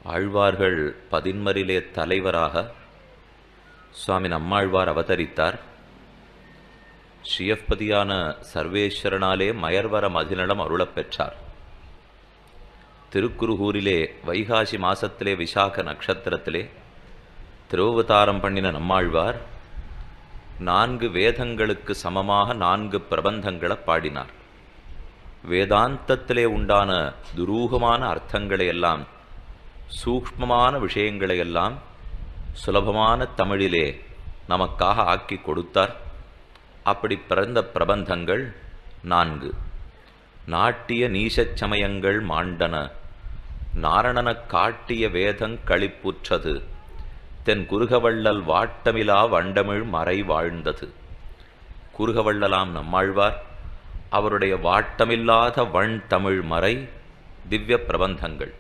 ஆழ்வார்கள் பதின்மரிலே தலைவராக சுவாமி நம்மாழ்வார் அவதரித்தார். ஸ்ரீயப்பதியான சர்வேஸ்வரனாலே மயர்வர மதிநலம் அருளப் பெற்றார். திருக்குருகூரிலே வைகாசி மாசத்திலே விசாக நட்சத்திரத்திலே திருவவதாரம் பண்ணின நம்மாழ்வார் 4 வேதங்களுக்கு சமமாக 4 பிரபந்தங்களை பாடினார். வேதாந்தத்திலே உண்டான துரூகமான அர்த்தங்களையெல்லாம், சூக்ஷ்மமான விஷயங்களையெல்லாம் சுலபமான தமிழிலே நமக்காக ஆக்கி கொடுத்தார். அப்படி பிறந்த பிரபந்தங்கள் 4. நாட்டிய நீசச் சமயங்கள் மாண்டன, நாரணனக் காட்டிய வேதங் களிப்புற்றது, தென் குருகவள்ளல் வாட்டமிலா வண்டமிழ் மறை வாழ்ந்தது. குருகவள்ளலாம் நம்மாழ்வார், அவருடைய வாட்டமில்லாத வண் தமிழ் மறை திவ்ய பிரபந்தங்கள்.